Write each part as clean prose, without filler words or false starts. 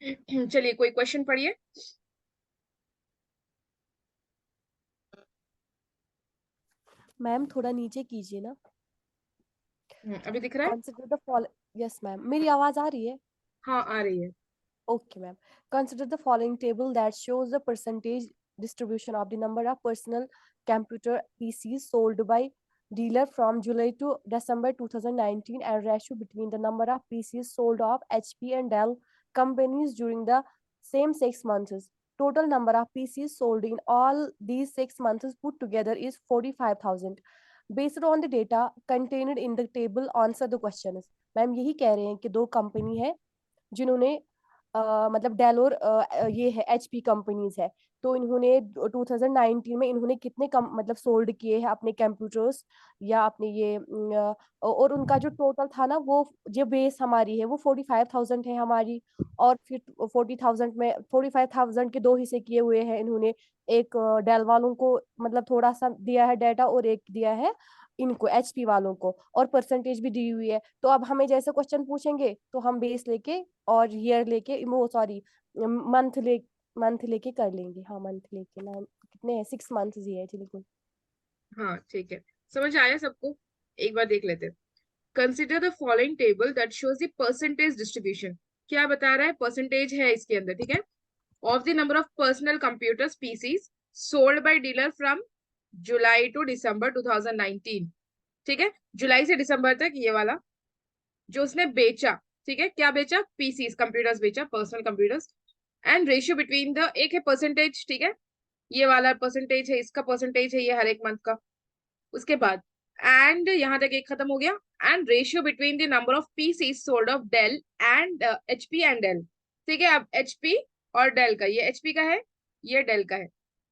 चलिए कोई क्वेश्चन पढ़िए। मैम थोड़ा नीचे कीजिए ना। अभी दिख रहा है? Consider the follow yes ma'am, मेरी आवाज आ रही है? हाँ आ रही है। Okay, ma'am. Consider the following table that shows the percentage distribution of the number of personal computer PCs sold by dealer from July to December 2019 and ratio between the number of PCs sold of HP and Dell companies during the same 6 months. Total number of PCs sold in all these 6 months put together is 45,000. Based on the data contained in the table, answer the questions. Ma'am यही कह रहे हैं कि दो company है जिन्होंने मतलब del और ये है एचपी कंपनीज है। तो इन्होंने 2019 में इन्होंने कितने कम मतलब सोल्ड किए हैं अपने कंप्यूटर्स या अपने ये और उनका जो टोटल था ना वो जो बेस हमारी है वो 45,000 है हमारी। और फिर 40,000 में 45,000 के दो हिस्से किए हुए हैं इन्होंने। एक डेल वालों को मतलब थोड़ा सा दिया है डाटा और एक दिया है इनको एचपी वालों को और परसेंटेज भी दी हुई है। तो अब हमें जैसे क्वेश्चन पूछेंगे तो हम बेस लेके और ईयर लेके वो सॉरी मंथ ले मंथ लेके कर लेंगे। हाँ मंथ लेके ना कितने हैं 6 मंथ ही है बिल्कुल। हाँ ठीक है, समझ आया सबको? एक बार देख लेते हैं। Consider the following table that shows the percentage distribution. क्या बता रहा है? परसेंटेज है इसके अंदर, ठीक है। Of the number of personal computers PCs sold by dealer from July to December 2019। ठीक है, जुलाई से दिसंबर तक ये वाला जो उसने बेचा। ठीक है, क्या बेचा? पीसीज, कंप्यूटर्स बेचा, personal computers. And ratio between the, एक है परसेंटेज, ठीक है, ये वाला परसेंटेज है, इसका परसेंटेज है ये हर एक मंथ का। उसके बाद एंड यहां तक एक खत्म हो गया। And ratio between the number of PC sold of Dell and HP and Dell. ठीक है, अब एचपी और डेल का, ये एचपी का है, ये डेल का है,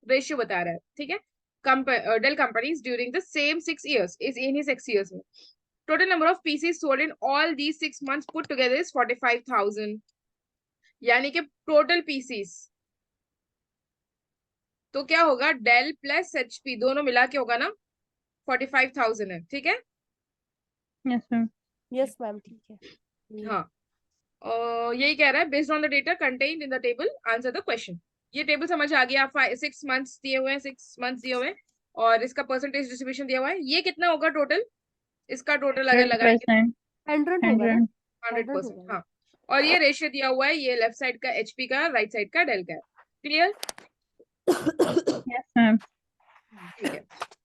रेशियो बता रहा है। ठीक है, Dell companies during the same 6 years, इस इन्हीं 6 years में total number of PC sold in all the 6 months put together is 45,000। यानी कि टोटल पीसीस तो क्या होगा, डेल प्लस एचपी दोनों मिला के होगा ना, 45,000 है। ठीक है। Yes ma'am. यस मैम ठीक है। हाँ, यही कह रहा है, based on the data contained in the table answer the question. ये टेबल समझ आ गया? 6 months दिए हुए हैं, 6 months दिए हुए हैं, और इसका परसेंटेज डिस्ट्रीब्यूशन दिया हुआ है। ये कितना होगा टोटल? इसका टोटल अगर लगाएंगे 100%। 100 होगा ना। 100। 100%, होगा ये। हाँ। और ये रेशियो दिया हुआ है, ये लेफ्ट साइड का एचपी का, राइट साइड का डेल का है। क्लियर? Yes ma'am. ठीक है,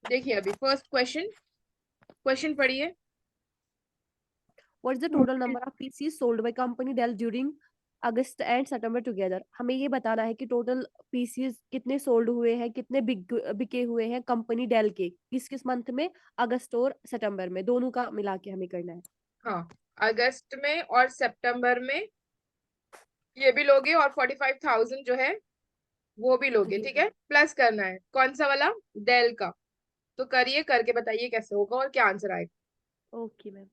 देखिए अभी फर्स्ट क्वेश्चन, क्वेश्चन पढ़िए। What is the total number of PCs sold by company Dell during August and September together? हमें ये बताना है कि टोटल पीसीज कितने सोल्ड हुए हैं, कितने बिके हुए हैं कंपनी डेल के किस किस मंथ में, अगस्त और सितंबर में, दोनों का मिला के हमें करना है। हाँ, अगस्त में और सितंबर में ये भी लोगे, और 45,000 जो है वो भी लोगे। जी ठीक जी। है, प्लस करना है कौन सा वाला? डेल का। तो करिए, करके बताइए कैसे होगा और क्या आंसर आएगा। Okay ma'am.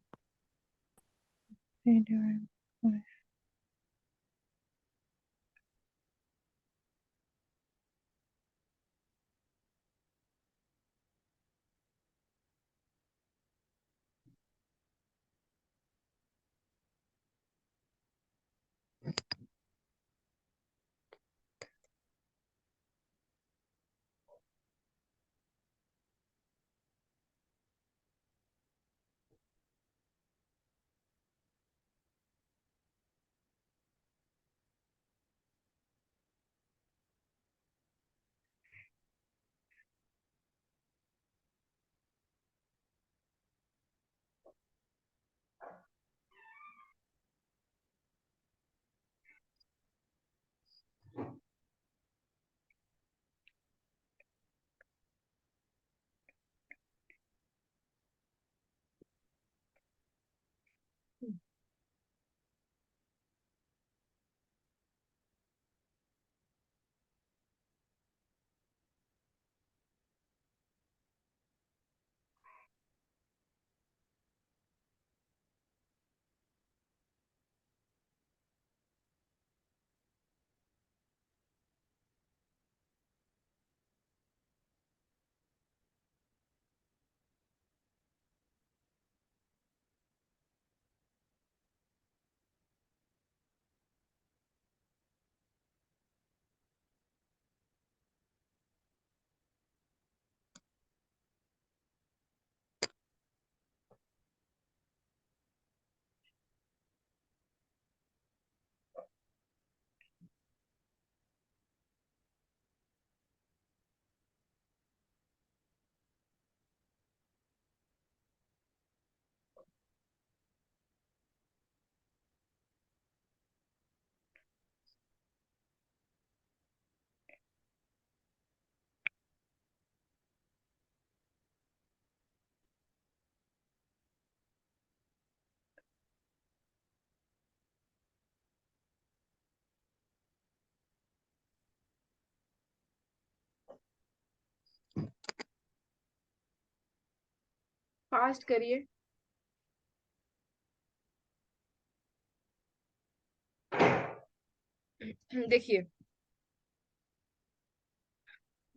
फास्ट करिए। देखिए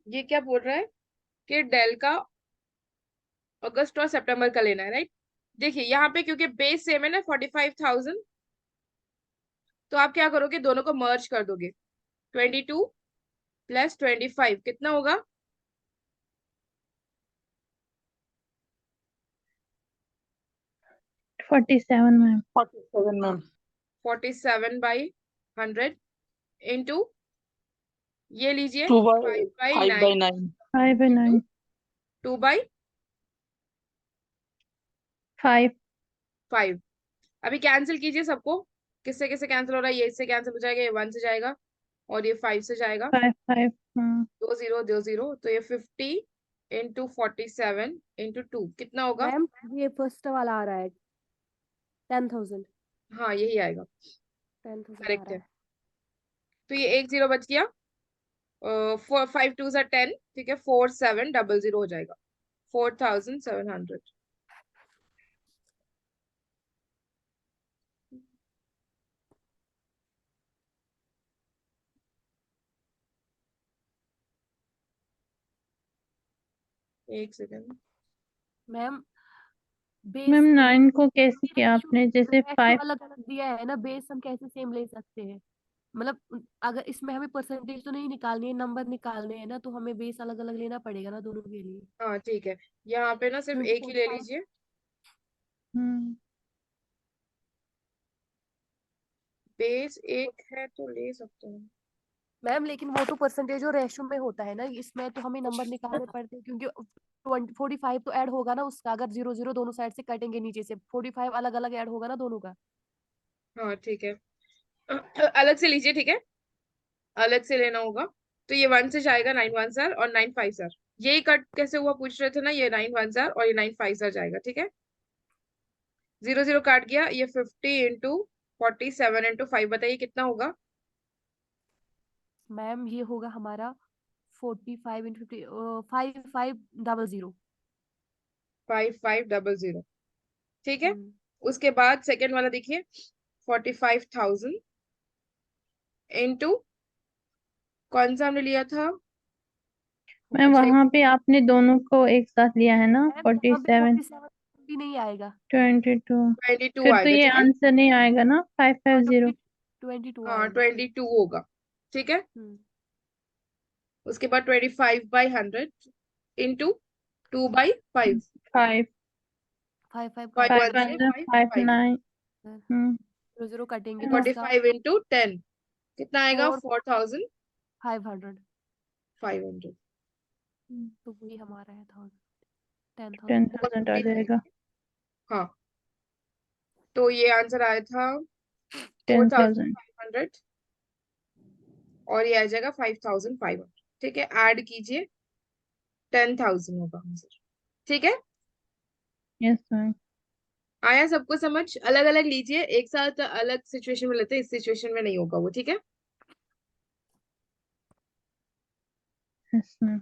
ये क्या बोल रहा है कि डेल का अगस्त और सितंबर का लेना है, राइट। देखिए यहाँ पे क्योंकि बेस सेम है ना 45,000, तो आप क्या करोगे, दोनों को मर्ज कर दोगे। 22 प्लस 25 कितना होगा? 47 मैम। 47 मैम। 47/100 इंटू ये लीजिए 2 by 5/9 5/9। 5/9 इंटू 2/5। 5 अभी कैंसिल कीजिए सबको। किससे किससे कैंसिल हो रहा है? ये इससे कैंसिल हो जाएगा, ये 1 से जाएगा और ये 5 से जाएगा। 5 हाँ 2 0 2 0, तो ये 50 इंटू 47 इंटू 2 कितना होगा? मैम ये फर्स्ट वाला आ रहा है 10,000। हाँ यही आएगा, 10,000 आ करेक्ट रहा है। है। तो ये 1 0 बच गया। 5 2 10, ठीक है, 4700 हो जाएगा। 4700। एक सेकंड। मैम मैम बेस 9 को कैसे किया आपने, जैसे 5 अलग अलग दिया है ना, बेस हम कैसे सेम ले सकते हैं? मतलब अगर इसमें हमें परसेंटेज तो नहीं निकालनी है, नंबर निकालने हैं ना, तो हमें बेस अलग अलग लेना पड़ेगा ना दोनों के लिए। हाँ ठीक है, यहाँ पे ना सिर्फ क्योंकि एक ही ले 45 लीजिए। बेस एक है तो ले सकते हैं। मैम लेकिन वो तो परसेंटेज और रेशो में होता है ना, इसमें तो हमें नंबर निकालने पड़ते हैं, क्योंकि 45 तो ऐड होगा ना उसका, अगर 0 0 दोनों साइड से कटेंगे नीचे से, 45 अलग अलग ऐड होगा ना दोनों का। हाँ ठीक है, अलग से लीजिए, ठीक है, अलग से लेना होगा। तो ये 1 से जाएगा 9 1 सर और 9 5 सर। यही कट कैसे हुआ पूछ रहे थे ना, ये 9 1 सर और ये 9 5 सर जाएगा, ठीक है। 0 0 काट गया, ये 50 इंटू 47 इंटू 5 बताइए कितना होगा? मैम ये होगा हमारा 45 इंटू 50, 5500। 5500, ठीक है। उसके बाद सेकेंड वाला देखिए, 45,000 इंटू कौन सा हमने लिया था? मैम अच्छा वहां पे आपने दोनों को एक साथ लिया है ना, मैम यहाँ पे 47 47 भी नहीं आएगा। 22। 22 फिर तो आएगा, ये ठीक है। आंसर नहीं आएगा ना, हाँ 550। 22 हाँ आएगा। 22 होगा, ठीक है। हम्म उसके बाद 25/100 इंटू 2/5। 5 5 5 काटेंगे 5 1 ना, से 1 5 5 5 9। हम्म 0 काटेंगे तो हाँ, इसका 45 इंटू 10 कितना आएगा? 4 4500। 500। तो वही हमारा है 10,000 है। 10,000 आ जाएगा। हाँ, तो ये आंसर आया था 10,000। 4500 और ये आ जाएगा 5500, ठीक है। ऐड कीजिए, 10,000 होगा आंसर, ठीक है। Yes ma'am. आया सबको समझ? अलग अलग लीजिए, एक साथ अलग सिचुएशन में लेते हैं, इस सिचुएशन में नहीं होगा वो, ठीक है। Yes ma'am.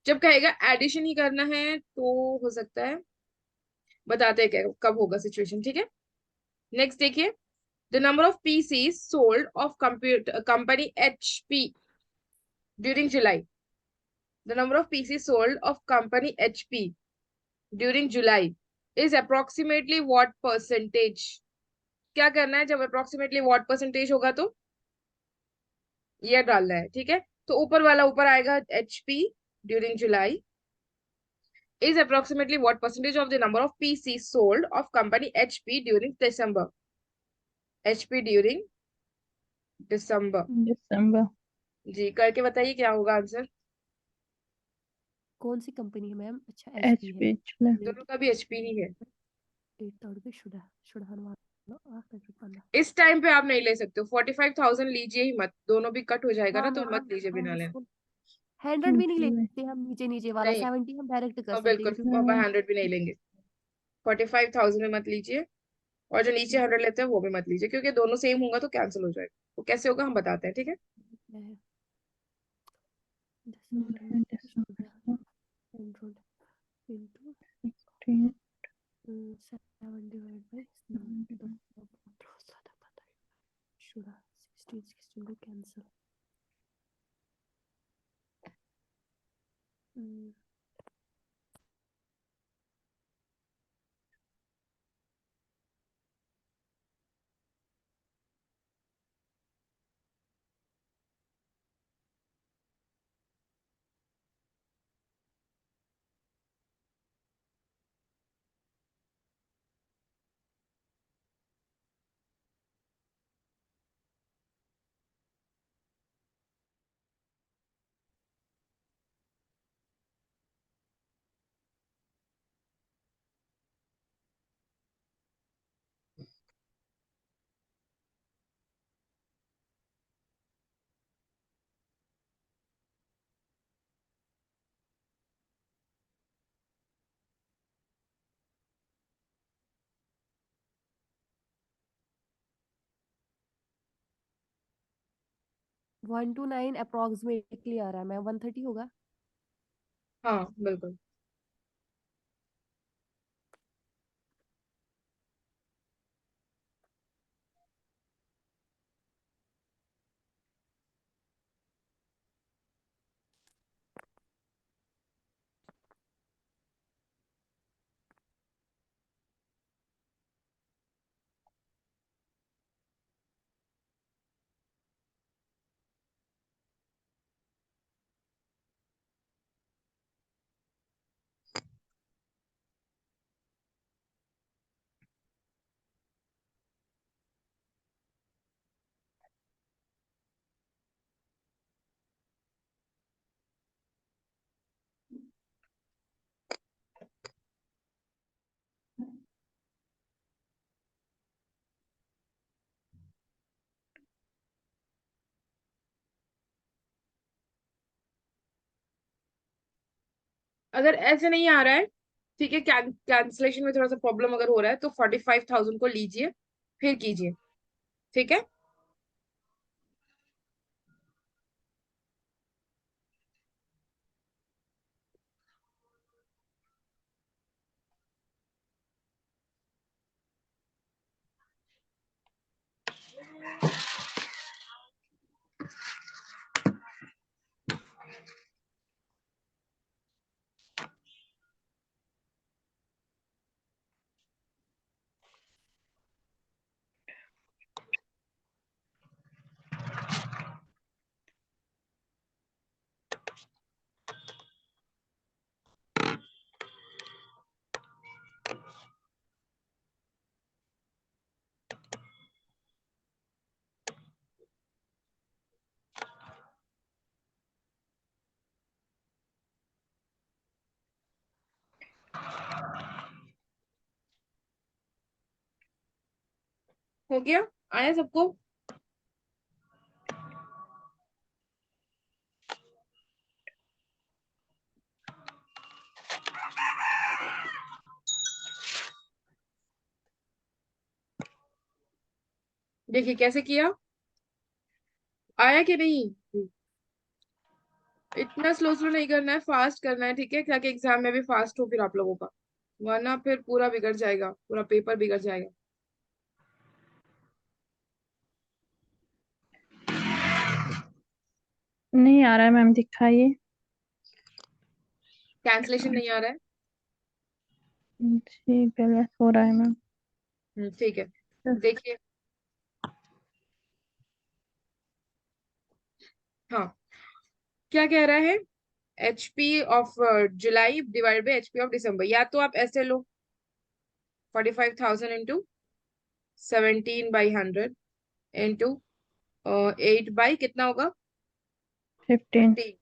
जब कहेगा एडिशन ही करना है तो हो सकता है, बताते हैं क्या कब होगा सिचुएशन, ठीक है। नेक्स्ट देखिए, the number of PCs sold of computer company HP during July. The number of PCs sold of company HP during July is approximately what percentage? क्या करना है जब अप्रोक्सीमेटली व्हाट परसेंटेज होगा तो ये डालना है, ठीक है। तो ऊपर वाला ऊपर आएगा, HP during July is approximately what percentage of the number of PCs sold of company HP during December? HP during December। दिसंबर। जी करके बताइए क्या होगा आंसर। कौन सी कंपनी है मैम? अच्छा एच एचपी है। पी चले। दोनों का भी HP ही है। 8 भी शुड हनुमान। इस टाइम पे आप नहीं ले सकते हो, 45,000 लीजिए ही मत, दोनों भी कट हो जाएगा ना, हाँ तो हाँ मत लीजिए बिना लेना। इसको 100 भी नहीं ले जी। सकते हम, नीचे नीचे वाला नहीं, 70 हम डायरेक्ट कर हाँ सकते हैं बिल्कुल, क्योंकि 100 भी नहीं लेंगे। 45,000 में मत लीजिए, और जो नीचे 100 लेते हैं वो भी मत लीजिए, क्योंकि दोनों सेम होगा तो कैंसिल हो जाएगा। वो कैसे होगा हम बताते हैं, ठीक है। दिसंबर में दिसंबर। शुड 100। into 16. 7 divided by बहुत ज्यादा पता है शुरा 16 को कैंसिल हम्म 129 अप्रोक्सीमेटली आ रहा है मैं 130 होगा हाँ बिल्कुल। अगर ऐसे नहीं आ रहा है, ठीक है, कैंसिलेशन में थोड़ा सा प्रॉब्लम अगर हो रहा है तो 45,000 को लीजिए, फिर कीजिए, ठीक है। हो गया, आया सबको? देखिए कैसे किया, आया कि नहीं? इतना स्लो स्लो नहीं करना है, फास्ट करना है, ठीक है, ताकि एग्जाम में भी फास्ट हो फिर आप लोगों का, वरना फिर पूरा बिगड़ जाएगा, पूरा पेपर बिगड़ जाएगा। नहीं आ रहा है मैम, दिखाइए। कैंसलेशन नहीं आ रहा है? जी गलत हो रहा है मैम। ठीक है, देखिए। हाँ, क्या कह रहा है, HP of July divide by HP of December, या तो आप ऐसे लो 45,000 इंटू 17/100 इंटू 8 बाई कितना होगा, 15। 15,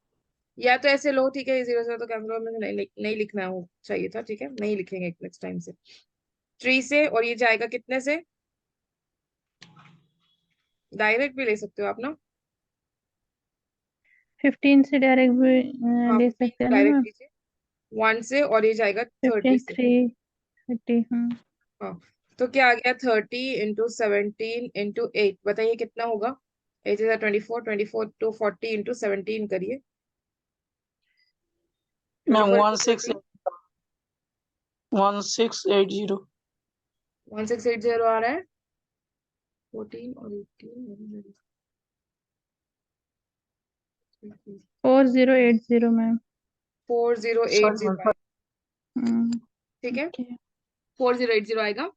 या तो ऐसे लो, ठीक है, 0 0 तो कैंसिल, में नहीं लिखना हो चाहिए था, ठीक है, नहीं लिखेंगे नेक्स्ट टाइम से। 3 से, और ये जाएगा कितने से, डायरेक्ट भी ले सकते हो आप ना, 15 से डायरेक्ट भी हाँ ले 15 सकते हैं ना डायरेक्ट मैम। लीजिए, 1 से, और ये जाएगा 30 15 से। 3 30। हाँ हाँ, तो क्या आ गया, 30 इंटू 17 इंटू 8, बताइए कितना होगा। 8 is 24, 24 टू 40 इंटू 17 करिए, मैम 24 इंटू 160 40, 1680। 1680 आ रहा है, 14 और 18, 4080 मैम। 4080 आएगा, ठीक है, ओके। 4080 आएगा।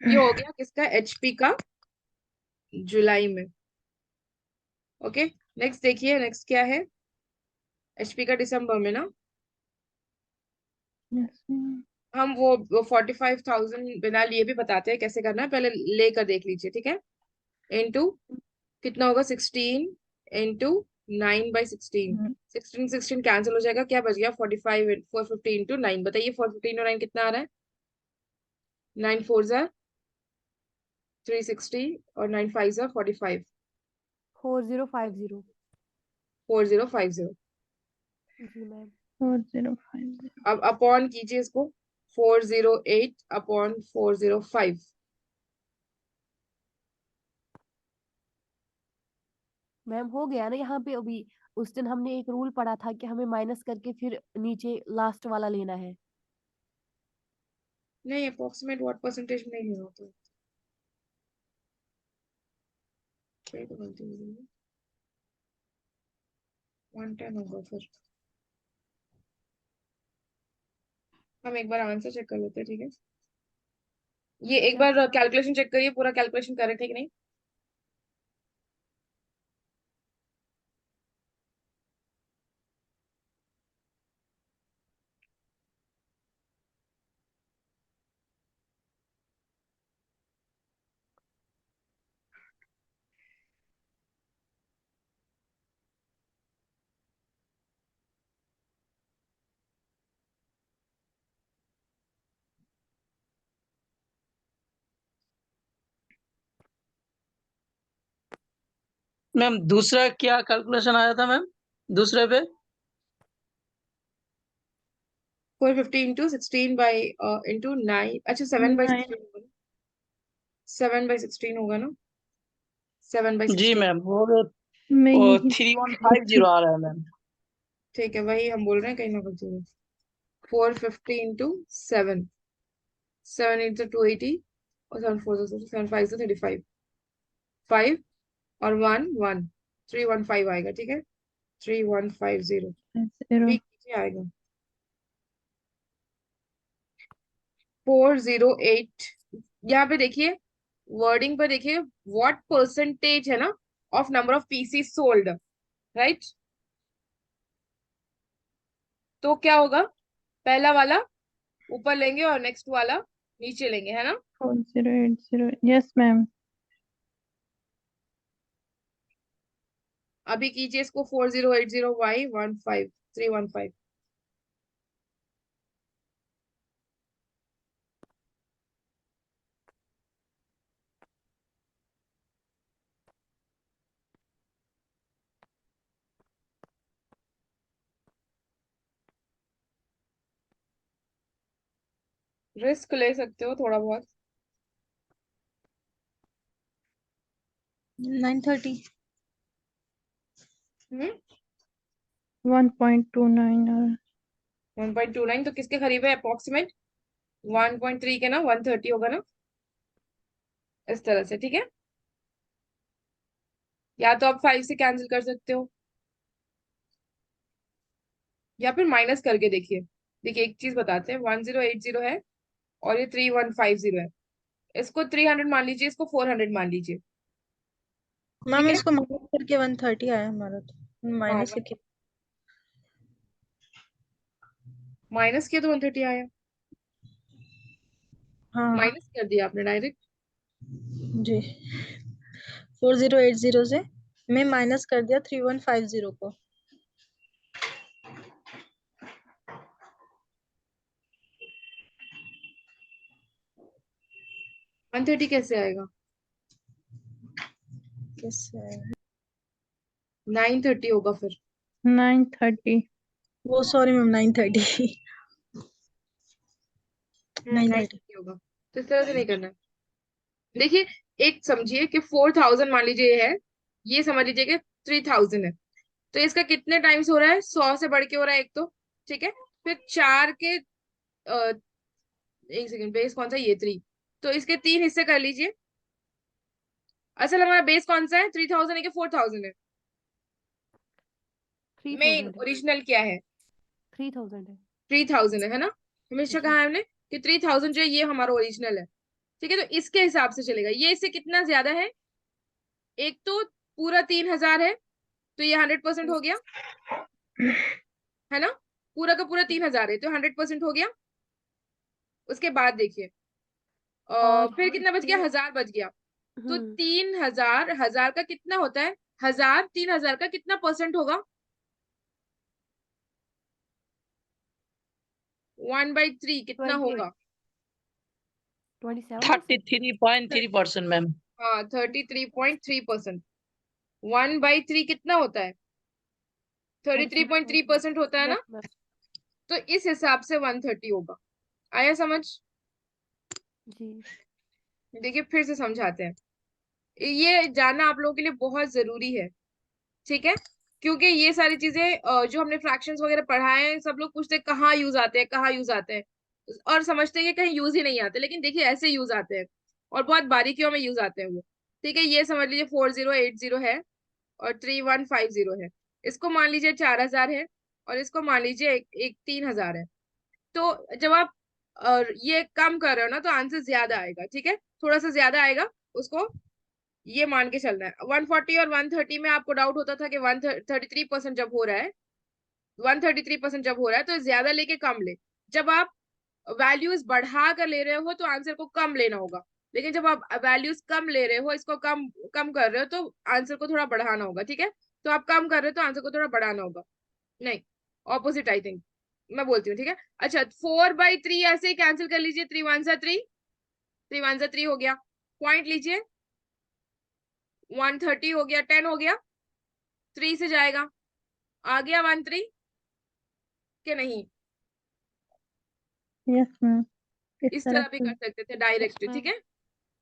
ये हो गया किसका, एचपी का जुलाई में। ओके, नेक्स्ट देखिए, नेक्स्ट क्या है, एचपी का दिसंबर में ना। Yes ma'am. हम वो 45,000 बिना लिए भी बताते हैं कैसे करना है, पहले लेकर देख लीजिए, ठीक है। इनटू कितना होगा, 16 इंटू 9/16, 16 कैंसिल हो जाएगा, क्या बच गया, 45, 450 इंटू 9, बताइए 450 इंटू 9 कितना आ रहा है, 9 4 ज़ा 360 और 9 5 ज़ा 45, 4050 4050। जी मैम। 4050। अब अपॉन कीजिए इसको, 408 अपॉन 405, मैम हो गया ना यहाँ पे अभी। उस दिन हमने एक रूल पढ़ा था कि हमें माइनस करके फिर नीचे लास्ट वाला लेना है। नहीं अप्रोक्सीमेट व्हाट परसेंटेज नहीं लेना होता, क्या तो गलती हो रही है, 110 होगा फिर। हम एक बार आंसर चेक कर लेते हैं, ठीक है, ये एक अच्छा। बार कैलकुलेशन चेक करिए, पूरा कैलकुलेशन करेक्ट है कि नहीं। मैम दूसरा क्या कैलकुलेशन आया था मैम, दूसरे पे? 450 इंटू 16 बाई इंटू 9, अच्छा 7/16 होगा ना, 7/16 होगा ना, 7 बाई जी 16 मैम, वो मैं यही 3150 आ रहा है मैम। ठीक है, वही हम बोल रहे हैं, कहीं ना गलती हुई। 450 इंटू 7, 7 8 280 और 7 4 7 5 35, 5 और 1 1, 315 आएगा, ठीक है, 3150। 0। अभी कीजिए, आएगा 408। यहाँ पे देखिए, वर्डिंग पर देखिए, व्हाट परसेंटेज है ना of number of PC sold, right. तो क्या होगा, पहला वाला ऊपर लेंगे और नेक्स्ट वाला नीचे लेंगे, है ना। 4080। Yes ma'am. अभी कीजिए इसको, 4080y 315। रिस्क ले सकते हो थोड़ा बहुत। 930। 1.29। 1.29 तो किसके करीब है अप्रोक्सीमेट, 1.3 के ना, 130 होगा ना, इस तरह से, ठीक है। या तो आप 5 से कैंसिल कर सकते हो, या फिर माइनस करके देखिए। देखिए एक चीज बताते हैं, 1080 है और ये 3150 है, इसको 300 मान लीजिए, इसको 400 मान लीजिए, मैम ठीक है। इसको माइनस करके 130 आया हमारा, तो हाँ, माइनस करके। माइनस किया तो 130 आया, हाँ माइनस कर दिया आपने डायरेक्ट। जी, 4080 से मैं माइनस कर दिया 3150 को। 130 कैसे आएगा, कैसे? 930 होगा फिर। 930। वो सॉरी मैम, 930। 930। 930 होगा, तो इस तरह से नहीं करना है। देखिए, एक समझिए कि 4000 मान लीजिए ये है, ये समझ लीजिए कि 3000 है, तो इसका कितने टाइम्स हो रहा है, 100 से बढ़ के हो रहा है एक तो, ठीक है। फिर 4 के एक सेकंड, बेस कौन सा, ये 3। तो इसके 3 हिस्से कर लीजिए। असल हमारा बेस कौन सा है, 3000 है कि 4000 है? मेन 3000 है। ओरिजिनल क्या है? 3000 है 3000 है ना? हमेशा जी। कहा है हमने कि 3000 जो है ये हमारा ओरिजिनल है। ठीक है, तो इसके हिसाब से चलेगा। ये इससे कितना ज्यादा है? एक तो पूरा 3000 है, तो ये 100% हो गया, है ना? पूरा का पूरा 3000 है तो 100% हो गया। उसके बाद देखिए, और फिर कितना बच गया, इसके 1000 बच गया। तो हम्म 3000, 1000 का कितना होता है? 1000 3000 का कितना परसेंट होगा? 1/3 कितना 28 होगा? 27%। 33.3% मैम। हाँ, 33.3%। 1/3 कितना होता है? 33.3% होता है यस ना? मैम। तो इस हिसाब से 130 होगा। आया समझ? जी। देखिए फिर से समझाते हैं। ये जानना आप लोगों के लिए बहुत जरूरी है, ठीक है? क्योंकि ये सारी चीजें जो हमने फ्रैक्शंस वगैरह पढ़ाए हैं, सब लोग पूछते हैं कहाँ यूज आते हैं, कहाँ यूज आते हैं, और समझते हैं कि कहीं यूज ही नहीं आते, लेकिन देखिए ऐसे यूज आते हैं और बहुत बारीकियों में यूज आते हैं वो। ठीक है, ये समझ लीजिए 4080 है और 3150 है। इसको मान लीजिए 4000 है और इसको मान लीजिए एक 3000 है। तो जब आप ये कम कर रहे हो ना, तो आंसर ज्यादा आएगा। ठीक है, थोड़ा सा ज्यादा आएगा, उसको ये मान के चलना है। 140 और 130 में आपको डाउट होता था कि 133% जब हो रहा है, 133% जब हो रहा है तो ज्यादा लेके कम ले। जब आप वैल्यूज बढ़ा कर ले रहे हो तो आंसर को कम लेना होगा, लेकिन जब आप वैल्यूज कम ले रहे हो, इसको कम कम कर रहे हो, तो आंसर को थोड़ा बढ़ाना होगा। ठीक है, तो आप कम कर रहे हो तो आंसर को थोड़ा बढ़ाना होगा। नहीं, ऑपोजिट आई थिंक, मैं बोलती हूँ। ठीक है, अच्छा 4/3 ऐसे ही कैंसिल कर लीजिए। 3 1 3, 3 1 3 हो गया। पॉइंट लीजिए, 130 हो गया, 10 हो गया, 3 से जाएगा, आ गया 13 के नहीं? यस मैम, इस इस तरह तरह भी से। कर सकते थे यस डायरेक्ट। ठीक मैम। है,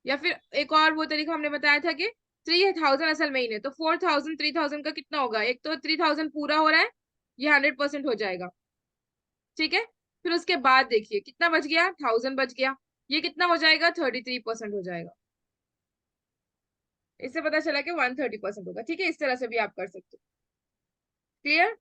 या फिर एक और वो तरीका हमने बताया था कि 3000 असल में ही है, तो 4000 3000 का कितना होगा? एक तो 3000 पूरा हो रहा है, ये 100% हो जाएगा। ठीक है, फिर उसके बाद देखिए कितना बच गया, 1000 बच गया, ये कितना हो जाएगा? 33% हो जाएगा। इससे पता चला कि 130% होगा। ठीक है, इस तरह से भी आप कर सकते हो। क्लियर?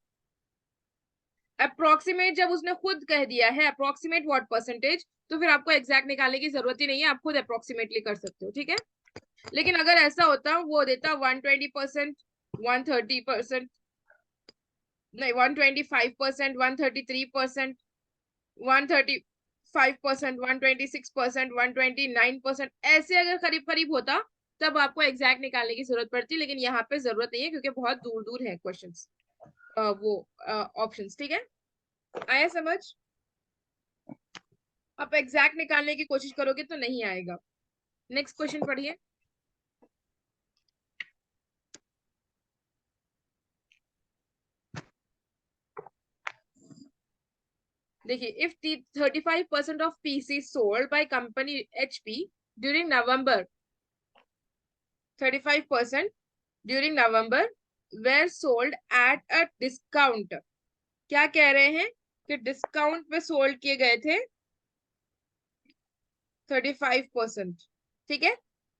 अप्रोक्सीमेट जब उसने खुद कह दिया है अप्रोक्सीमेट व्हाट परसेंटेज, तो फिर आपको एग्जैक्ट निकालने की जरूरत ही नहीं है, आप खुद अप्रोक्सीमेटली कर सकते हो। ठीक है, लेकिन अगर ऐसा होता, वो देता 120%, 130%, नहीं 125%, 133%, 135%, 126%, 129%, ऐसे अगर करीब करीब होता, तब आपको एग्जैक्ट निकालने की जरूरत पड़ती। लेकिन यहाँ पे जरूरत नहीं है, क्योंकि बहुत दूर दूर है क्वेश्चंस, वो ऑप्शंस। ठीक है, आया समझ? आप एग्जैक्ट निकालने की कोशिश करोगे तो नहीं आएगा। नेक्स्ट क्वेश्चन पढ़िए। देखिए, if 35% of PC sold by company HP during November, 35% during November were sold at a discount. क्या कह रहे हैं कि डिस्काउंट पे सोल्ड किए गए थे 35%। ठीक है,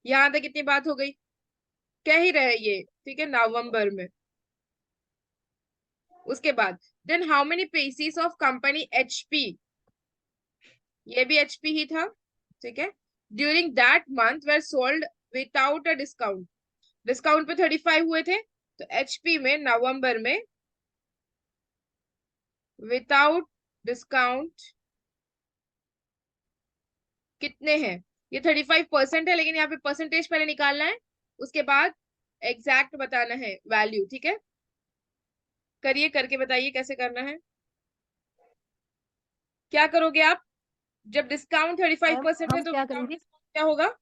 यहां तक कितनी बात हो गई? कह ही रहे ये, ठीक है, नवंबर में। उसके बाद then how many PCs of company HP, ये भी एचपी ही था। ठीक है, during that month were sold without a discount. Discount पे 35 हुए थे, तो एचपी में नवंबर में विदाउट डिस्काउंट कितने हैं? ये 35% है, लेकिन यहाँ पे परसेंटेज पहले निकालना है, उसके बाद एग्जैक्ट बताना है वैल्यू। ठीक है, करिए, करके बताइए कैसे करना है। क्या करोगे आप? जब डिस्काउंट 35% है हम तो क्या विदाउट करेंगे डिस्काउंट क्या होगा?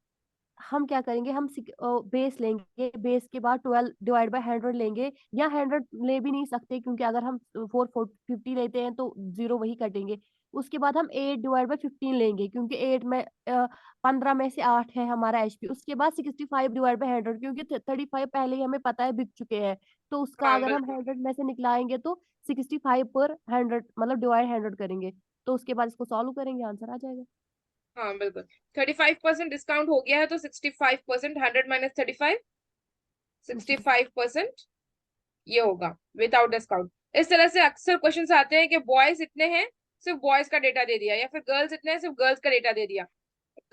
हम क्या करेंगे हम बेस लेंगे, बेस के बाद 12 डिवाइड बाय 100 लेंगे, या 100 ले भी नहीं सकते क्योंकि अगर हम 450 लेते हैं तो जीरो वही कटेंगे। उसके बाद हम 8 डिवाइड बाय 15 लेंगे क्योंकि 8 में 15 में से 8 है हमारा एचपी। उसके बाद 65 डिवाइड बाय 100 क्योंकि 35 पहले ही हमें पता है बिक चुके हैं, तो उसका हाँ अगर हम बिल्कुल। 100 में से निकलाएंगे तो 65 पर 100 मतलब डिवाइड 100 करेंगे, तो उसके बाद इसको सॉल्व करेंगे, आंसर आ जाएगा। हाँ बिल्कुल, 35% डिस्काउंट हो गया है तो 65%, 100 माइनस 35, 65% ये होगा विदाउट डिस्काउंट। इस तरह से अक्सर क्वेश्चन आते हैं कि बॉयज इतने हैं, सिर्फ बॉयज का डेटा दे दिया, या फिर गर्ल्स इतने हैं, सिर्फ गर्ल्स का डेटा दे दिया।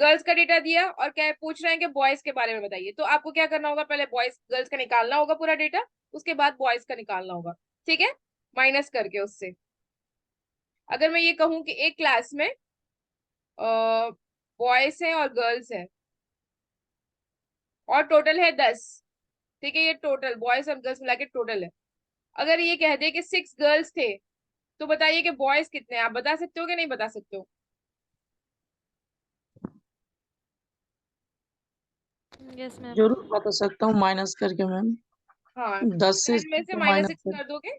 गर्ल्स का डेटा दिया और क्या पूछ रहे हैं कि बॉयज के बारे में बताइए, तो आपको क्या करना होगा, पहले बॉयज गर्ल्स का निकालना होगा पूरा डेटा, उसके बाद बॉयज का निकालना होगा, ठीक है, माइनस करके उससे। अगर मैं ये कहूँ कि एक क्लास में बॉयज हैं और गर्ल्स हैं और टोटल है 10, ठीक है, ये टोटल बॉयज और गर्ल्स मिला के टोटल है। अगर ये कह दे कि 6 गर्ल्स थे, तो बताइए कि बॉयज कितने हैं, आप बता सकते हो कि नहीं बता सकते हो? Yes ma'am. जरूर बता सकता हूँ माइनस करके मैम। हाँ, 10 से 10 में से तो माइनस माइनस 6 कर। कर दोगे,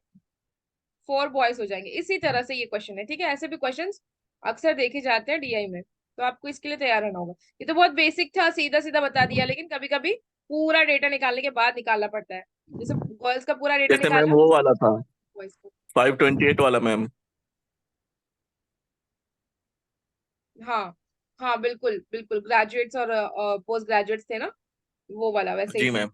4 बॉयज हो जाएंगे। इसी तरह से ये क्वेश्चन है, ठीक है, ऐसे भी क्वेश्चंस अक्सर देखे जाते हैं डीआई में, तो आपको इसके लिए तैयार रहना होगा। ये तो बहुत बेसिक था, सीधा सीधा बता दिया, लेकिन कभी कभी पूरा डेटा निकालने के बाद निकालना पड़ता है। जैसे गर्ल्स का पूरा डेटा जैसे मैम निकाला, वो वाला था बॉयज को। 528 वाला मैम। हाँ हाँ बिल्कुल बिल्कुल, ग्रेजुएट्स और पोस्ट ग्रेजुएट्स थे ना, वो वाला वैसे ही जी था। मैम।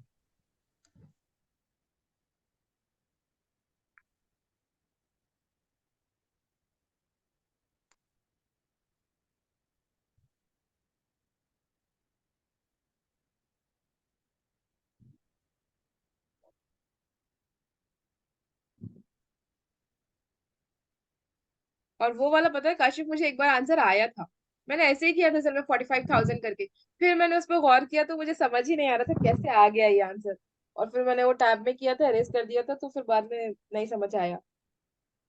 और वो वाला पता है काशिफ, मुझे एक बार आंसर आया था, मैंने ऐसे ही किया था सर में 45,000 करके, फिर मैंने उस पर गौर किया तो मुझे समझ ही नहीं आ रहा था कैसे आ गया ये आंसर, और फिर मैंने वो टैब में किया था, अरेज कर दिया था, तो फिर बाद में नहीं समझ आया। अब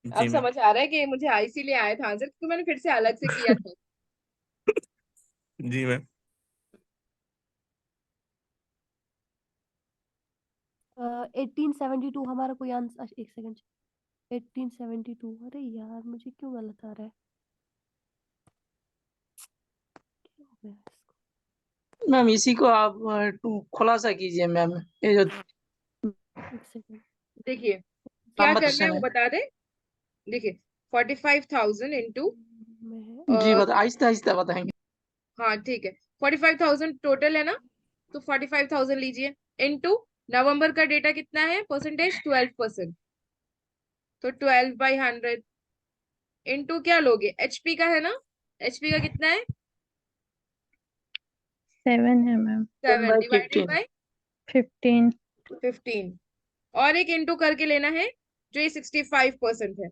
जी मैम। समझ आ रहा है कि मुझे इसीलिए आया था आंसर, क्योंकि मैंने फिर से अलग से किया था। जी मैम। 1872 हमारा कोई आंसर, एक सेकंड, 1872, अरे यार मुझे क्यों गलत आ रहा है, क्या हो गया इसको, मैम इसी को आप खुलासा कीजिए मैम, ये जो एक सेकंड देखिए क्या नंबर करना है क्वेश्चन वो है। बता दे। देखिए 45,000 इंटू, में है। जी बता, आहिस्ता आहिस्ता बताएंगे। हाँ ठीक है, 45,000 टोटल है ना, तो 45,000 लीजिए, इंटू नवंबर का डेटा कितना है परसेंटेज, 12%, तो 12/100, इंटू क्या लोगे, एचपी का है ना, एचपी का कितना है, 7 है मैम। 10 7 by divided 15। बाय 15। 15, और एक इंटू करके लेना है, जो ये 65% है,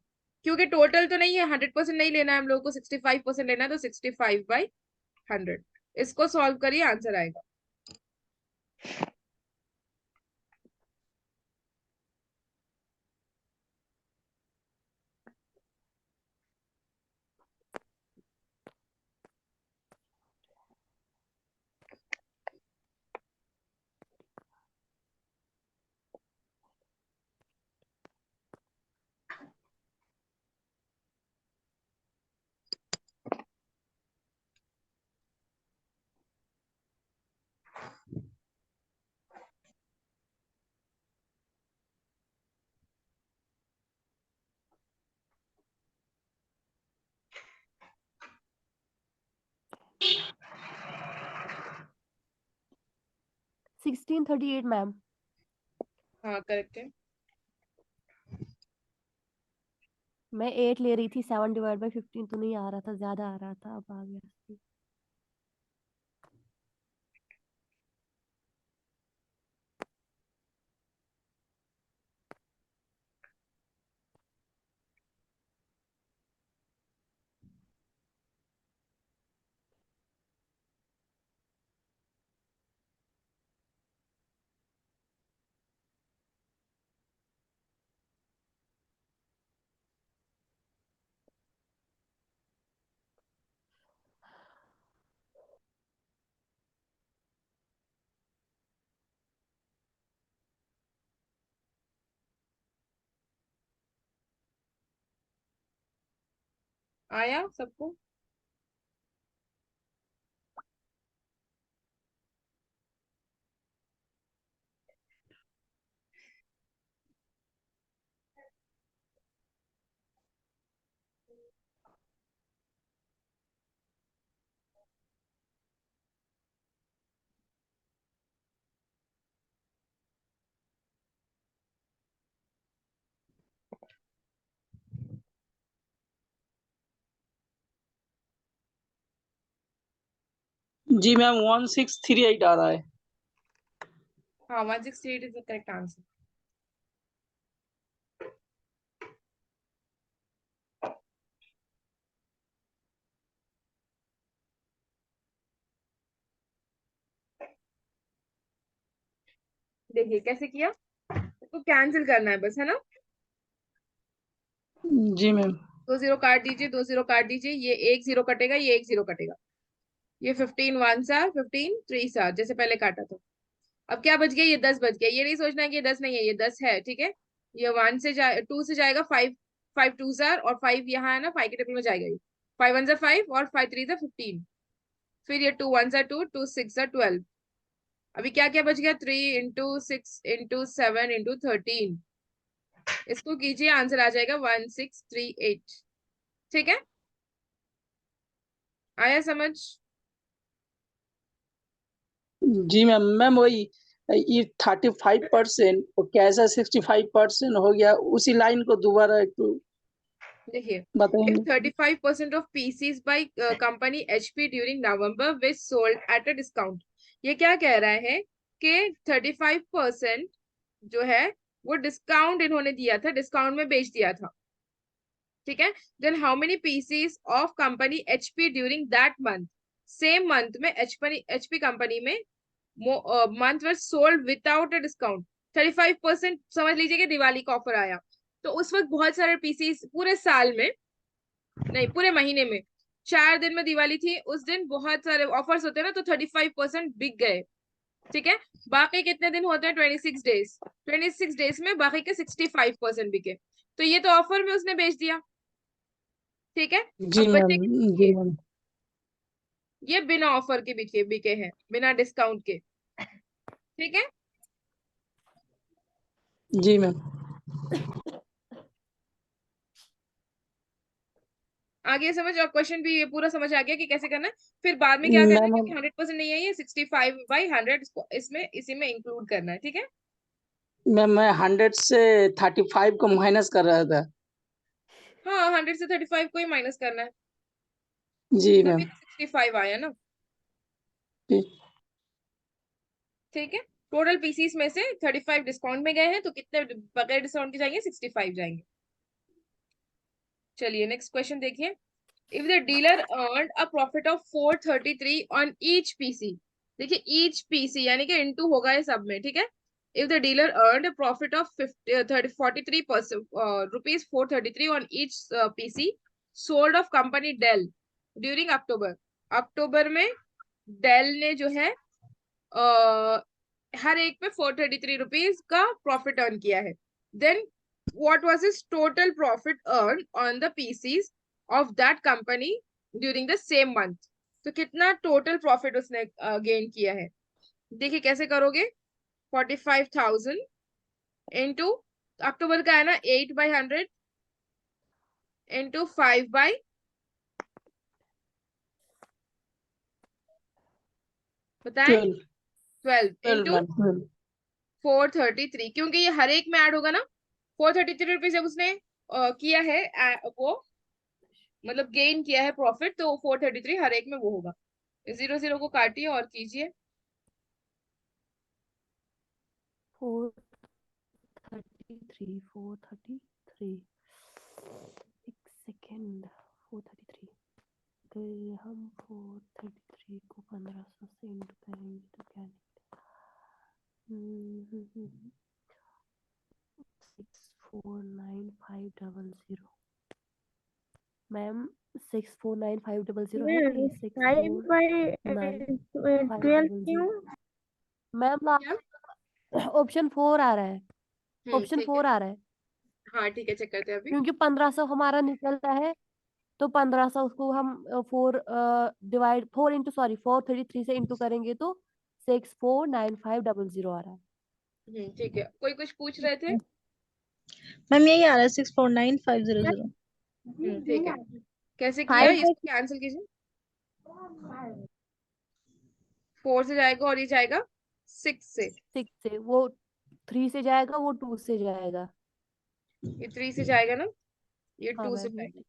क्योंकि टोटल तो नहीं है, 100% नहीं लेना है हम लोग को, 65% लेना है, तो 65/100। इसको सॉल्व करिए, आंसर आएगा। Sixteen 38 ma'am. हाँ करेक्ट है। मैं 8 ले रही थी, 7/15 तो नहीं आ रहा था, ज्यादा आ रहा था, अब आ गया। आया सबको? जी मैम 1638 आ रहा है। हाँ 1638 इज द करेक्ट आंसर। देखिए कैसे किया, इसको कैंसिल करना है बस, है ना। जी मैम। 2 0 काट दीजिए, 2 0 काट दीजिए, ये 1 0 कटेगा, ये 1 0 कटेगा, ये 15 1 सा 15 3 सा जैसे पहले काटा था। अब क्या बच गया, ये 10 बच गया। ये नहीं सोचना है कि ये 10 नहीं है, ये 10 है, ठीक है। ये 1 से 2 से जाएगा 5, 5 2 जार, और 5 यहाँ है ना, 5 के टेबल में जाएगा ये। 5 1 सा 5 और 5 3 सा 15। फिर ये 2 1 सा 2, 2 6 सा 12। अभी क्या क्या बच गया, 3 इंटू 6 इंटू 7 इंटू 13। इसको कीजिए, आंसर आ जाएगा 1638। ठीक है, आया समझ। जी मैम। मैम वही ये 35% और कैसा 65% हो गया, उसी लाइन को दोबारा एक देखिए, if बताएंगे। 35% of PCs by company HP during November was sold at a discount। ये क्या कह रहा है कि 35% जो है वो डिस्काउंट इन्होंने दिया था, डिस्काउंट में बेच दिया था, ठीक है। Then how many PCs of company HP during that month, same month में HP कंपनी में month were sold without a discount. 35% समझ लीजिए कि दिवाली का ऑफर आया, तो उस वक्त बहुत सारे पीसीस पूरे साल में नहीं, पूरे महीने में 4 दिन में दिवाली थी, उस दिन बहुत सारे ऑफर्स होते हैं ना, तो 35% बिक गए, ठीक है। बाकी कितने दिन होते हैं, 26 डेज, 26 डेज में बाकी के 65% बिके। तो ये तो ऑफर में उसने बेच दिया, ठीक है। जी अब मैम। बचे जी मैम। ये बिना ऑफर के बिके बिके हैं, बिना डिस्काउंट के, ठीक है। जी मैम। आगे समझ, और क्वेश्चन भी ये पूरा समझ आ गया कि कैसे करना है। फिर बाद में क्या करना है, मैम क्योंकि 100% नहीं है ये, 65/100 इसको इसमें इसी में इंक्लूड करना है, ठीक है। मैम मैं 100 से 35 को माइनस कर रहा था। हाँ 100 से 35 को ही माइनस करना है, जी तभी मैम। तो 65 आया ना, जी। ठीक है। टोटल पीसीस में से 35 डिस्काउंट में गए हैं, तो कितने बगैर डिस्काउंट के जाएंगे, 65 जाएंगे। चलिए नेक्स्ट क्वेश्चन देखिए। If the dealer earned a profit of 433 on each PC, देखिए ईच पीसी यानी कि इनटू होगा ये सब में, ठीक है। If the dealer earned a profit of 43% rupees 433 on each PC sold of company Dell during October, October में डेल ने जो है हर एक पे 433 रुपीज का प्रॉफिट अर्न किया है। Then what was his total profit earn on the PCs of that company during the same month. तो कितना टोटल प्रॉफिट उसने गेन किया है, देखिए कैसे करोगे। 45,000 इंटू अक्टूबर का है ना 8/100 इंटू 5/, बताएं, 12 12 12 इंटू मैम 12। 433, क्योंकि ये हर एक में ऐड होगा ना। 433 रुपीज जब उसने किया है वो मतलब गेन किया है प्रॉफिट, तो 433 हर एक में वो होगा। 0 0 को काटिए और कीजिए। 433 433 एक सेकेंड 433 अगर हम 433 को 1500 से इंटू करेंगे तो क्या निकलेगा 649500 मैम 649500 है कि 649500 मैम क्या, ऑप्शन 4 आ रहा है, ऑप्शन ठीक है। 4 आ रहा है हाँ ठीक है, चेक करते हैं अभी। क्योंकि 1500 हमारा निकल रहा है, तो 1500 उसको हम 4 इंटू सॉरी 433 से इंटू करेंगे तो 649500 आ रहा है। ठीक है, कोई कुछ पूछ रहे थे। मैम यही आ रहा है 649500। ठीक है, कैसे किया, 5 इसको कैंसिल कीजिए। 4 से जाएगा और ये जाएगा 6 से, 6 से वो 3 से जाएगा, वो 2 से जाएगा। ये 3 से जाएगा ना, ये हाँ 2 से मैम जाएगा।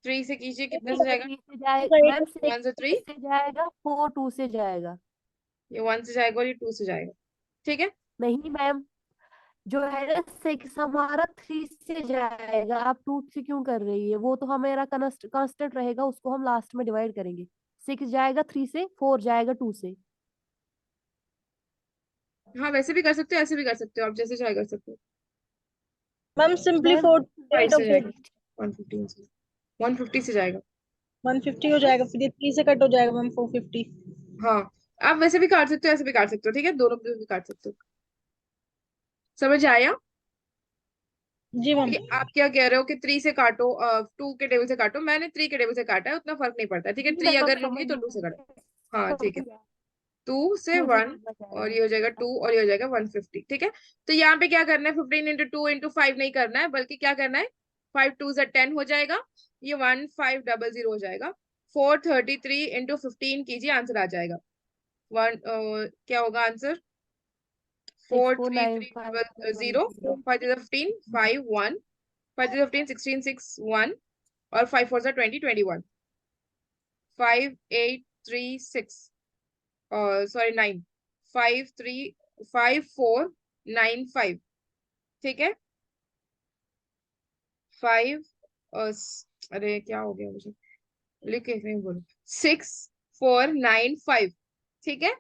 3 से कीजिए, कितने से नहीं, जाएगा? 3 से जाएगा मैम, 1 से 3, 6 से जाएगा, 4 2 से जाएगा। ये 1 से जाएगा और ये 2 से जाएगा, ठीक है। नहीं मैम, जो है ना 6 हमारा 3 से जाएगा, आप 2 से क्यों कर रही है? वो तो हमारा कांस्टेंट रहेगा, उसको हम लास्ट में डिवाइड करेंगे। 6 जाएगा 3 से, 4 जाएगा 2 से। हाँ वैसे भी कर सकते हो, ऐसे भी कर सकते हो, आप जैसे चाहे कर सकते हो। मैम सिंपली मैम 5 48 से जाएगा, 115 से, 150 से जाएगा। 150 हो जाएगा, फिर ये 3 से कट हो जाएगा मैम 450। हाँ, आप वैसे भी काट सकते हो, ऐसे भी काट सकते हो, ठीक है, दोनों भी काट सकते हो। समझ आया? जी मैम। ठीक है, आप क्या कह रहे हो कि 3 से काटो, 2 के टेबल से काटो, मैंने 3 के टेबल से काटा है, उतना फर्क नहीं पड़ता, ठीक है, जी 3 मैम, अगर समझ लूंगी तो 2 से काटो। हाँ ठीक है, गई। 2 से मुझे 1, समझ और आया। ये हो जाएगा 2, और ये हो जाएगा 150, ठीक है। तो यहाँ पे क्या करना है, 15 इंटू 2 इंटू 5 नहीं करना है, बल्कि क्या करना है, 5 2 से 10 हो जाएगा, ये 1500 हो जाएगा। 433 इंटू 15 कीजिए, आंसर आ जाएगा। क्या होगा आंसर? 43300, 64950। 5 15, 5 1, 5 15 16 6 1, और 5 4 20 21, 5836, और सॉरी 9, 5495, ठीक है। 5, अरे क्या हो गया मुझे, लिख के नहीं बोलो, 6495, ठीक है।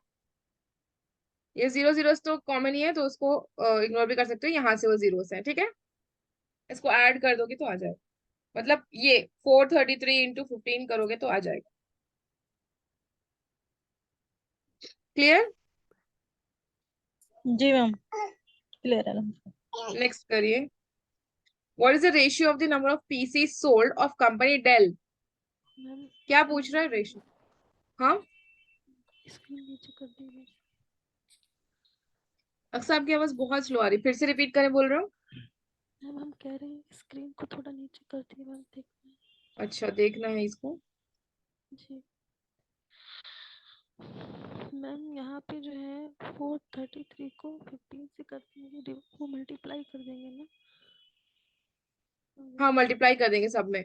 ये जीरो जीरो तो कॉमन ही है, तो उसको इग्नोर भी कर सकते हो, यहाँ से वो जीरोस हैं, ठीक है। इसको ऐड कर दोगे तो आ जाएगा, मतलब ये 433 इंटू 15 करोगे तो आ जाएगा। क्लियर? जी मैम क्लियर है मैम। नेक्स्ट करिए। What is the ratio of the number of PC sold of company Dell? Ma'am क्या पूछ रहा है रेशियो? हाँ, स्क्रीन नीचे कर दीजिए। अक्सर आपकी आवाज बहुत स्लो आ रही, फिर से रिपीट करें बोल रहे हो? मैम हम कह रहे हैं स्क्रीन को थोड़ा नीचे कर दिए मैम, देखना अच्छा, देखना है इसको। है जी। मैम यहाँ पे जो है 433 को 15 से कर देंगे, वो मल्टीप्लाई कर देंगे ना। हाँ, मल्टीप्लाई कर देंगे सब में,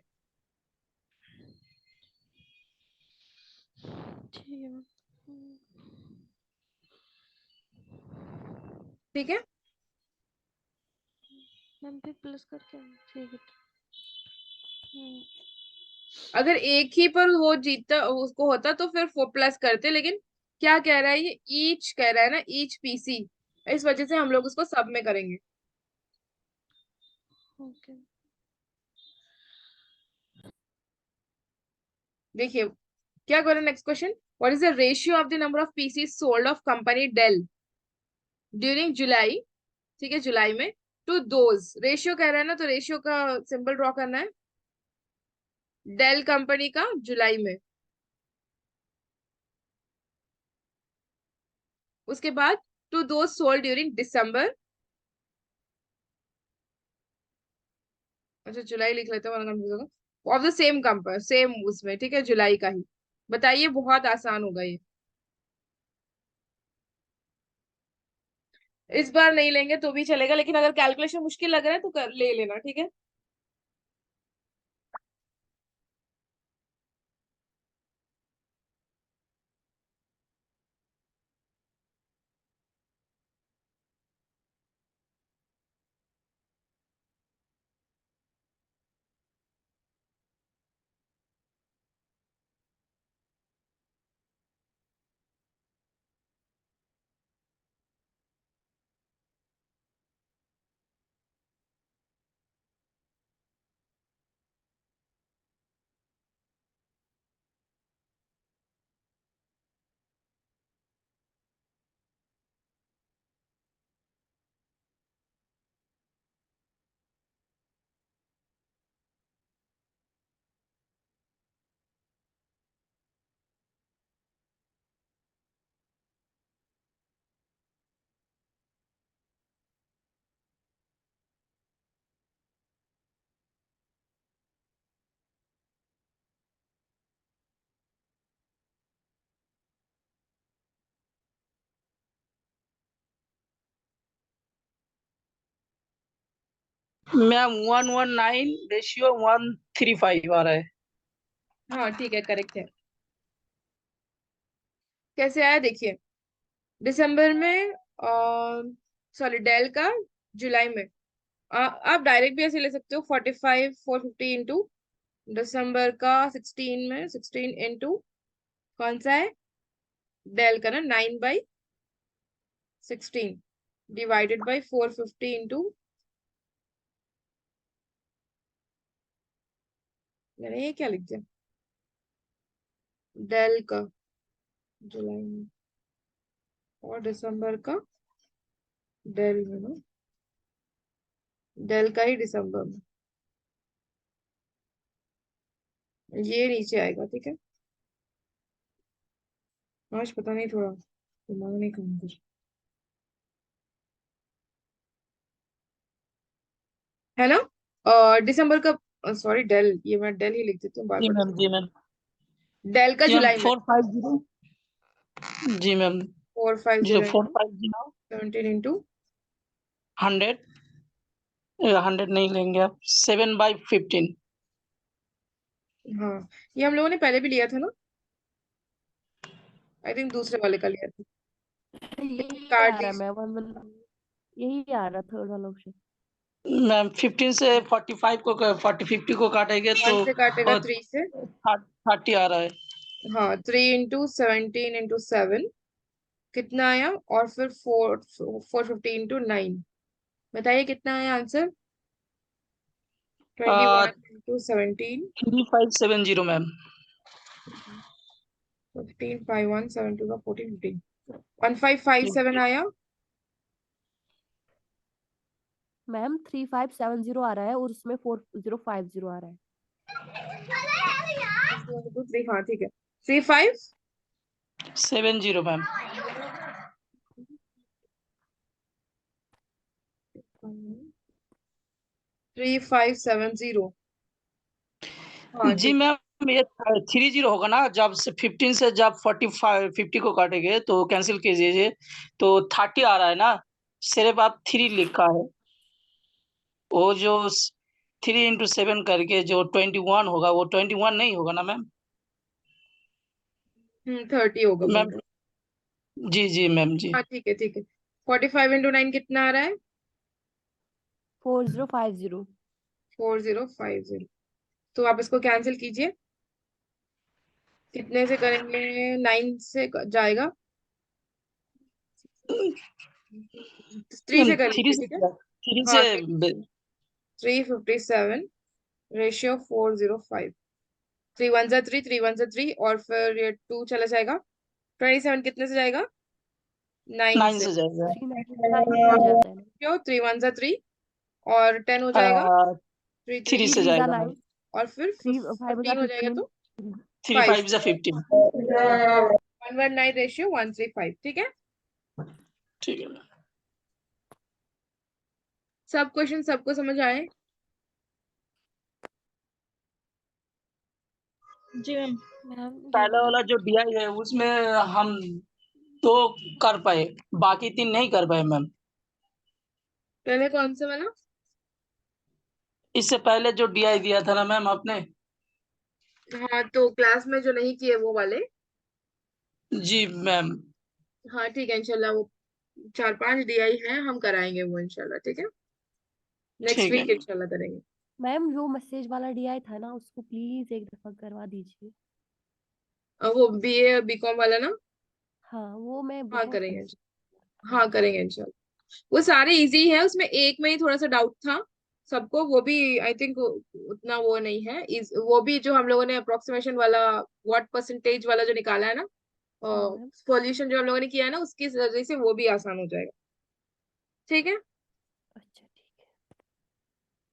ठीक है मैम। ठीक है। मैम फिर प्लस करके ठीक है। अगर एक ही पर वो जीतता उसको होता तो फिर 4 प्लस करते, लेकिन क्या कह रहा है ये, ईच कह रहा है ना, ईच पीसी, इस वजह से हम लोग उसको सब में करेंगे। ओके। देखिए क्या करें, next question. What is the ratio of the number of PC sold of company Dell during July, ठीक है, जुलाई में, टू दोज, रेशियो कह रहा है ना, तो रेशियो का सिंबल ड्रॉ करना है, डेल कंपनी का जुलाई में, उसके बाद टू दोज सोल्ड ड्यूरिंग दिसंबर, अच्छा जुलाई लिख लेते हैं वरना कंफ्यूज होगा, of the same company, same उसमें, ठीक है, जुलाई का ही। बताइए, बहुत आसान होगा ये, इस बार नहीं लेंगे तो भी चलेगा, लेकिन अगर कैलकुलेशन मुश्किल लग रहा है तो ले लेना, ठीक है। मैम 119 रेशियो 135 आ रहा है। हाँ ठीक है, करेक्ट है। कैसे आया देखिए, दिसंबर में, सॉरी डेल का जुलाई में। आप डायरेक्ट भी ऐसे ले सकते हो, 45 450 इंटू दिसंबर का 16 में, 16 इंटू कौन सा है, डेल का ना, 9/16 डिवाइडेड बाई 450 इंटू, मैंने ये क्या लिख दिया, डेल का जुलाई में और दिसंबर का डेल में ना, डेल का ही दिसंबर में, ये नीचे आएगा, ठीक है। आज पता नहीं, थोड़ा दिमाग नहीं काम कर, है ना। और दिसंबर का, सॉरी डेल, ये मैं डेल ही लिख देती हूँ बार जी बार। मैम, जी मैम, डेल का जी मैम, जुलाई में 450, जी मैम, 450 450 17 इंटू 100, 100 नहीं लेंगे आप, 7/15। हाँ, ये हम लोगों ने पहले भी लिया था ना, आई थिंक दूसरे वाले का लिया था। यही आ काट रहा है लीजिए। मैं, यही आ रहा थर्ड वाला ऑप्शन। मैम 15 से 45 को 50 को काटेंगे तो 1 से काटेगा, 3 से। 30 आ रहा है। हाँ, 3 इंटू 17 इंटू 7 कितना आया, और फिर 450 इंटू 9, बताइए कितना आया आंसर। 21 into 17, 3570 ma'am. 15 5 1 7 2 का 14 15, 1557 आया। मैम 3570 आ रहा है और उसमें 4050 आ रहा है। 3, हाँ ठीक है, 35 70 मैम। 3570, हाँ जी ठीक है। मैम, ये 30 होगा ना, जब से 15 से जब 50 को काटेंगे तो कैंसिल कीजिए, तो 30 आ रहा है ना, सिर्फ आप 3 लिखा है, वो जो 3 इंटू 7 करके जो 21 होगा, वो 21 नहीं होगा ना मैम। 30 होगा बोल मैम रहे जी जी मैम जी। हो। हाँ ठीक है ठीक है। 45 इंटू 9 कितना आ रहा है, 4050। 4050। तो आप इसको कैंसिल कीजिए, कितने से करेंगे, 9 से जाएगा, 3 से कर 3 लीजिए, से ठीक है। 3 हाँ, से 357 रेशियो 405, 3 1 जा 3, 3 1 जा 3, और फिर ये 2 चला जाएगा, 27 कितने से जाएगा, 9 9 से। से जाएगा। 399 हो जाता है। क्यों, 3 1 जा 3, और 10 हो जाएगा, 3 3 3 3 से 3 जा जाएगा 9, मैम। और फिर 3 5 जा 15 हो जाएगा 15। तो 3 5, 5 जा 15। 119 रेशियो 135, ठीक है। ठीक है मैम। सब क्वेश्चन सबको समझ आए। जी मैम। मैम ये पहला वाला वाला जो दिया है उसमें हम 2 कर पाए, बाकी 3 नहीं कर पाए मैम। पहले कौन सा वाला, इससे पहले जो डीआई दिया था ना मैम आपने। हाँ तो क्लास में जो नहीं किए वो वाले। जी मैम। हाँ ठीक है, इंशाल्लाह वो 4 5 DI है, हम कराएंगे वो इंशाल्लाह, ठीक है। नेक्स्ट ठीक है वीक मैम। इंशाल्लाह करेंगे। मैम जो मैसेज वाला डीआई था ना उसको प्लीज एक दफा करवा दीजिए। वो BA BCom वाला ना, हाँ वो मैं हाँ बहुत करेंगे, कंफ्यूज। हाँ हाँ करेंगे इंशाल्लाह। वो सारे इजी है, उसमें एक में ही थोड़ा सा डाउट था सबको, वो भी आई थिंक उतना वो नहीं है, वो भी जो हम लोगों ने अप्रोक्सीमेशन वाला, व्हाट परसेंटेज वाला जो निकाला है ना, हाँ मैम। सॉल्यूशन जो हम लोगों ने किया है ना, उसकी वजह से वो भी आसान हो जाएगा, ठीक है।